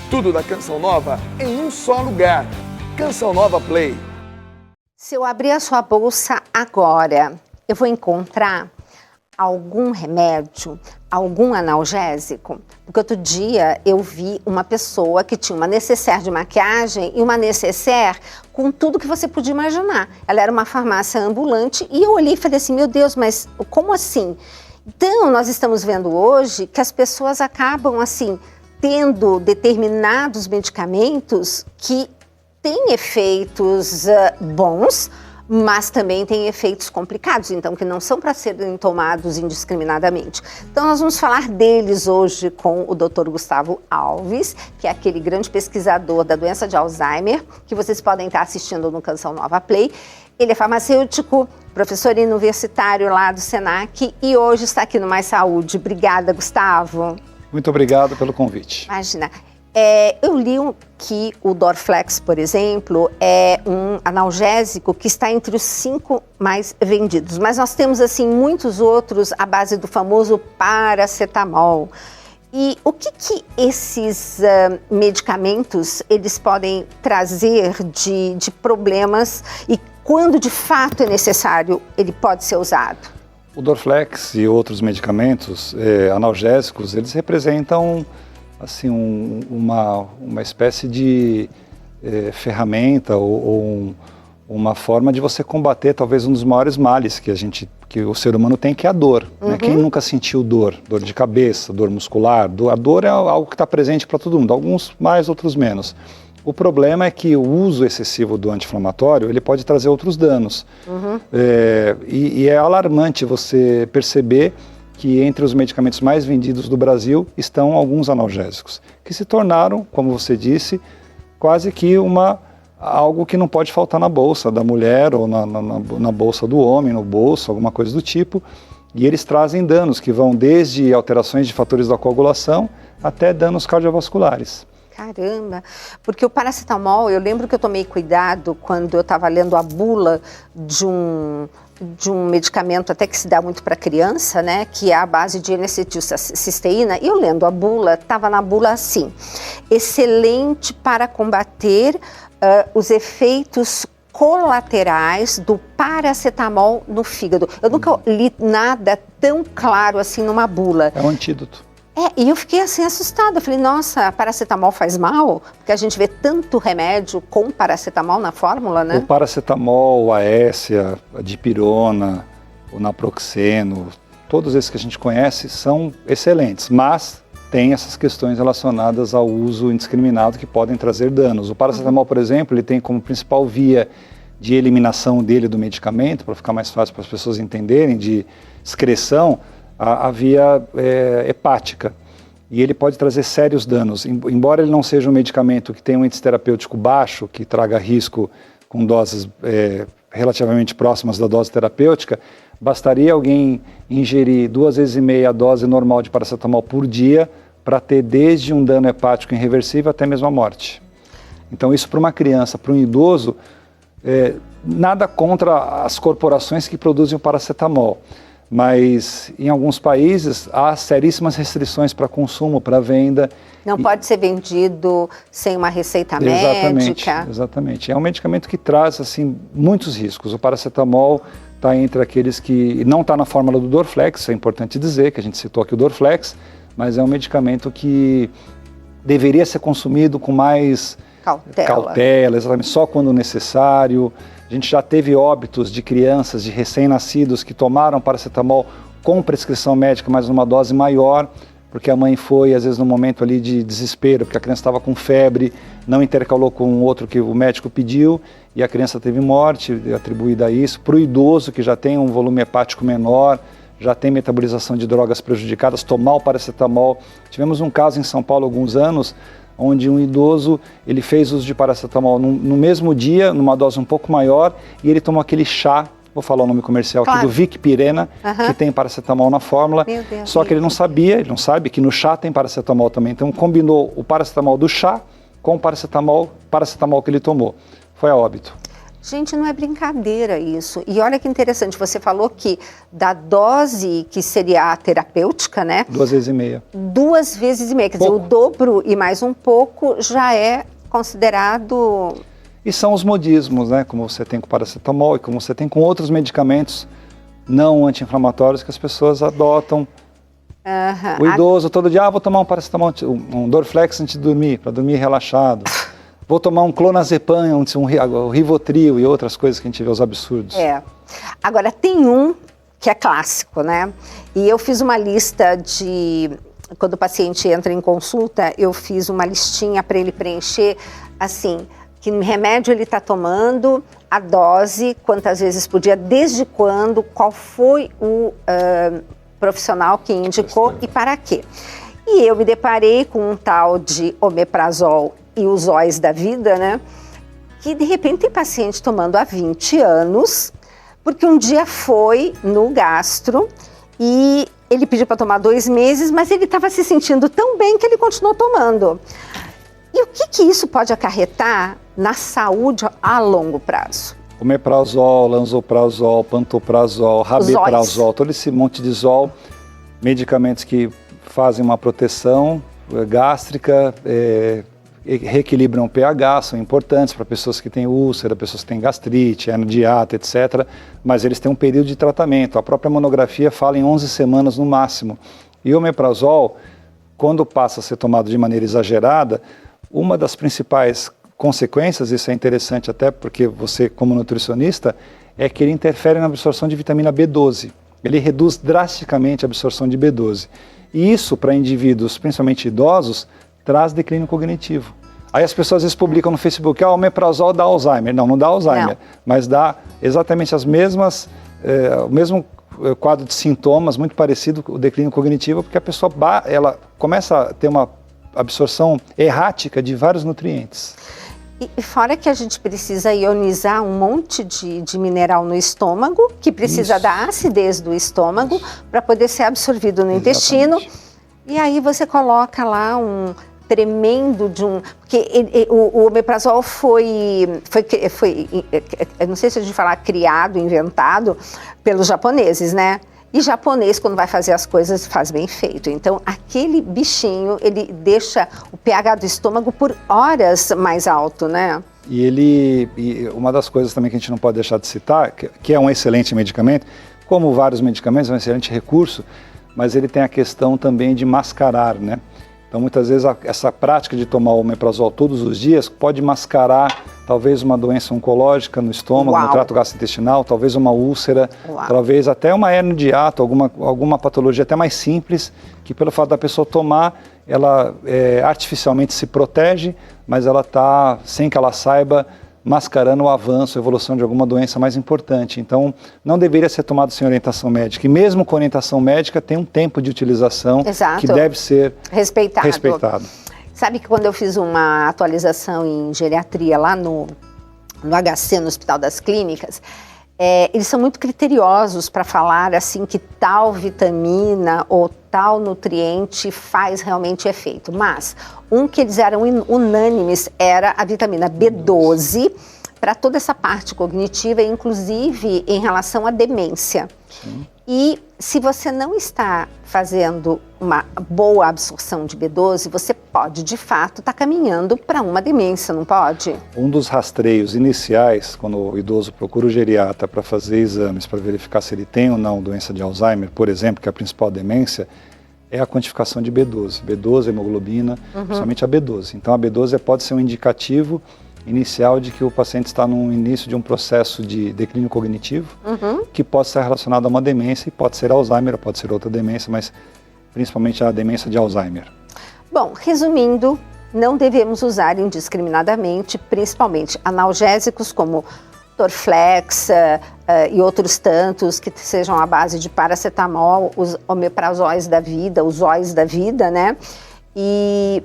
Tudo da Canção Nova em um só lugar. Canção Nova Play. Se eu abrir a sua bolsa agora, eu vou encontrar algum remédio, algum analgésico? Porque outro dia eu vi uma pessoa que tinha uma necessaire de maquiagem e uma necessaire com tudo que você podia imaginar. Ela era uma farmácia ambulante e eu olhei e falei assim, meu Deus, mas como assim? Então, nós estamos vendo hoje que as pessoas acabam, assim, tendo determinados medicamentos que têm efeitos bons, mas também têm efeitos complicados, então que não são para serem tomados indiscriminadamente. Então nós vamos falar deles hoje com o Dr. Gustavo Alves, que é aquele grande pesquisador da doença de Alzheimer, que vocês podem estar assistindo no Canção Nova Play. Ele é farmacêutico, professor universitário lá do Senac e hoje está aqui no Mais Saúde. Obrigada, Gustavo. Muito obrigado pelo convite. Imagina. Eu li que o Dorflex, por exemplo, é um analgésico que está entre os 5 mais vendidos. Mas nós temos, assim, muitos outros à base do famoso paracetamol. E o que esses medicamentos, eles podem trazer de problemas e quando, de fato, é necessário, ele pode ser usado? O Dorflex e outros medicamentos analgésicos, eles representam assim, uma espécie de ferramenta ou uma forma de você combater talvez um dos maiores males que o ser humano tem, que é a dor. Uhum. Né? Quem nunca sentiu dor? Dor de cabeça, dor muscular. A dor é algo que está presente para todo mundo, alguns mais, outros menos. O problema é que o uso excessivo do anti-inflamatório, ele pode trazer outros danos. Uhum. E é alarmante você perceber que entre os medicamentos mais vendidos do Brasil estão alguns analgésicos, que se tornaram, como você disse, quase que algo que não pode faltar na bolsa da mulher ou na bolsa do homem, no bolso, alguma coisa do tipo, e eles trazem danos que vão desde alterações de fatores da coagulação até danos cardiovasculares. Caramba, porque o paracetamol, eu lembro que eu tomei cuidado quando eu estava lendo a bula de um medicamento até que se dá muito para criança, né, que é a base de N-acetilcisteína, e eu lendo a bula, estava na bula assim, excelente para combater os efeitos colaterais do paracetamol no fígado. Eu nunca li nada tão claro assim numa bula. É um antídoto. E eu fiquei assim assustada, eu falei, nossa, paracetamol faz mal? Porque a gente vê tanto remédio com paracetamol na fórmula, né? O paracetamol, a Essia, a dipirona, o naproxeno, todos esses que a gente conhece são excelentes, mas tem essas questões relacionadas ao uso indiscriminado que podem trazer danos. O paracetamol, por exemplo, ele tem como principal via de eliminação dele do medicamento, para ficar mais fácil para as pessoas entenderem, de excreção, a via hepática, e ele pode trazer sérios danos. Embora ele não seja um medicamento que tenha um índice terapêutico baixo, que traga risco com doses relativamente próximas da dose terapêutica, bastaria alguém ingerir 2,5 vezes a dose normal de paracetamol por dia para ter desde um dano hepático irreversível até mesmo a morte. Então isso para uma criança, para um idoso, nada contra as corporações que produzem o paracetamol. Mas em alguns países há seríssimas restrições para consumo, para venda. Não pode ser vendido sem uma receita médica. Exatamente. É um medicamento que traz assim, muitos riscos. O paracetamol está entre aqueles que não está na fórmula do Dorflex, é importante dizer que a gente citou aqui o Dorflex, mas é um medicamento que deveria ser consumido com mais cautela, exatamente, só quando necessário. A gente já teve óbitos de crianças, de recém-nascidos que tomaram paracetamol com prescrição médica, mas numa dose maior, porque a mãe foi, às vezes, num momento ali de desespero, porque a criança estava com febre, não intercalou com outro que o médico pediu, e a criança teve morte atribuída a isso. Para o idoso, que já tem um volume hepático menor, já tem metabolização de drogas prejudicadas, tomar o paracetamol. Tivemos um caso em São Paulo há alguns anos, onde um idoso, ele fez uso de paracetamol no mesmo dia, numa dose um pouco maior, e ele tomou aquele chá, vou falar o nome comercial aqui, do Vicpirena, que tem paracetamol na fórmula, só que ele não sabe que no chá tem paracetamol também, então combinou o paracetamol do chá com o paracetamol que ele tomou. Foi a óbito. Gente, não é brincadeira isso. E olha que interessante, você falou que da dose que seria a terapêutica, né? 2 vezes e meia. 2 vezes e meia, quer dizer, o dobro e mais um pouco já é considerado... E são os modismos, né? Como você tem com paracetamol e como você tem com outros medicamentos não anti-inflamatórios que as pessoas adotam. O idoso todo dia, vou tomar um paracetamol, um Dorflex antes de dormir, para dormir relaxado. Vou tomar um clonazepam, um Rivotril e outras coisas que a gente vê, os absurdos. Agora, tem um que é clássico, né? E eu fiz uma lista de... Quando o paciente entra em consulta, eu fiz uma listinha para ele preencher, assim, que remédio ele está tomando, a dose, quantas vezes por dia, desde quando, qual foi o profissional que indicou e para quê. E eu me deparei com um tal de omeprazol e os zóis da vida, né? Que de repente tem paciente tomando há 20 anos, porque um dia foi no gastro e ele pediu para tomar 2 meses, mas ele estava se sentindo tão bem que ele continuou tomando. E o que isso pode acarretar na saúde a longo prazo? Omeprazol, lanzoprazol, pantoprazol, rabeprazol, todo esse monte de zol, medicamentos que fazem uma proteção gástrica, reequilibram o pH, são importantes para pessoas que têm úlcera, pessoas que têm gastrite, hernia de hiato, etc. Mas eles têm um período de tratamento. A própria monografia fala em 11 semanas no máximo. E o omeprazol, quando passa a ser tomado de maneira exagerada, uma das principais consequências, isso é interessante até porque você, como nutricionista, é que ele interfere na absorção de vitamina B12. Ele reduz drasticamente a absorção de B12. E isso, para indivíduos, principalmente idosos, traz declínio cognitivo. Aí as pessoas às vezes publicam no Facebook, o omeprazol dá Alzheimer. Não, não dá Alzheimer, mas dá exatamente as mesmas, o mesmo quadro de sintomas, muito parecido com o declínio cognitivo, porque a pessoa ela começa a ter uma absorção errática de vários nutrientes. E fora que a gente precisa ionizar um monte de mineral no estômago, que precisa da acidez do estômago para poder ser absorvido no intestino. E aí você coloca lá um tremendo de um... Porque o omeprazol foi, eu não sei se a gente falar criado, inventado pelos japoneses, né? E japonês, quando vai fazer as coisas, faz bem feito. Então, aquele bichinho, ele deixa o pH do estômago por horas mais alto, né? E uma das coisas também que a gente não pode deixar de citar, que é um excelente medicamento, como vários medicamentos, é um excelente recurso, mas ele tem a questão também de mascarar, né? Então, muitas vezes, essa prática de tomar o omeprazol todos os dias pode mascarar talvez uma doença oncológica no estômago, no trato gastrointestinal, talvez uma úlcera, talvez até uma hernia de hiato, alguma patologia até mais simples, que pelo fato da pessoa tomar, ela artificialmente se protege, mas ela está, sem que ela saiba, mascarando o avanço, a evolução de alguma doença mais importante. Então, não deveria ser tomado sem orientação médica. E mesmo com orientação médica, tem um tempo de utilização que deve ser respeitado. Sabe que quando eu fiz uma atualização em geriatria lá no HC, no Hospital das Clínicas, eles são muito criteriosos para falar assim que tal vitamina ou tal nutriente faz realmente efeito. Mas um que eles eram unânimes era a vitamina B12 para toda essa parte cognitiva, inclusive em relação à demência. Sim. E se você não está fazendo uma boa absorção de B12, você pode, de fato, estar caminhando para uma demência, não pode? Um dos rastreios iniciais, quando o idoso procura o geriatra para fazer exames, para verificar se ele tem ou não doença de Alzheimer, por exemplo, que é a principal demência, é a quantificação de B12. B12, hemoglobina, principalmente a B12. Então, a B12 pode ser um indicativo inicial de que o paciente está no início de um processo de declínio cognitivo, que pode ser relacionado a uma demência, e pode ser Alzheimer, pode ser outra demência, mas principalmente a demência de Alzheimer. Bom, resumindo, não devemos usar indiscriminadamente, principalmente analgésicos como Dorflex e outros tantos que sejam à base de paracetamol, os omeprazóis da vida, os zóis da vida, né? E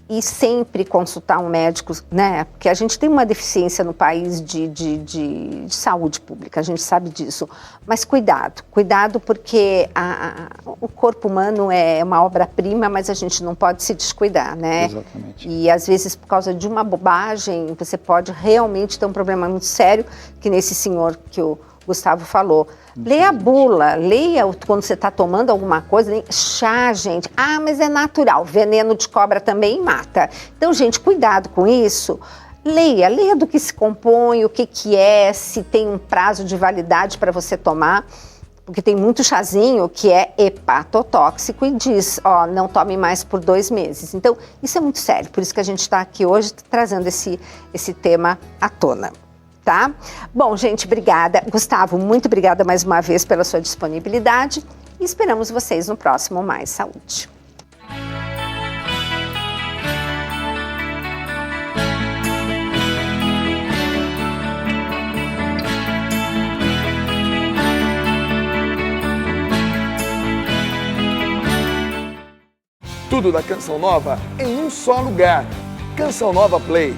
e sempre consultar um médico, né? Porque a gente tem uma deficiência no país de saúde pública, a gente sabe disso. Mas cuidado porque o corpo humano é uma obra-prima, mas a gente não pode se descuidar, né? Exatamente. E às vezes por causa de uma bobagem, você pode realmente ter um problema muito sério, que nesse senhor que o Gustavo falou. Leia a bula, leia quando você está tomando alguma coisa, chá, gente. Ah, mas é natural, veneno de cobra também mata. Então, gente, cuidado com isso. Leia do que se compõe, o que é, se tem um prazo de validade para você tomar, porque tem muito chazinho que é hepatotóxico e diz, ó, não tome mais por 2 meses. Então, isso é muito sério, por isso que a gente está aqui hoje trazendo esse tema à tona. Tá? Bom, gente, obrigada. Gustavo, muito obrigada mais uma vez pela sua disponibilidade e esperamos vocês no próximo Mais Saúde. Tudo da Canção Nova em um só lugar. Canção Nova Play.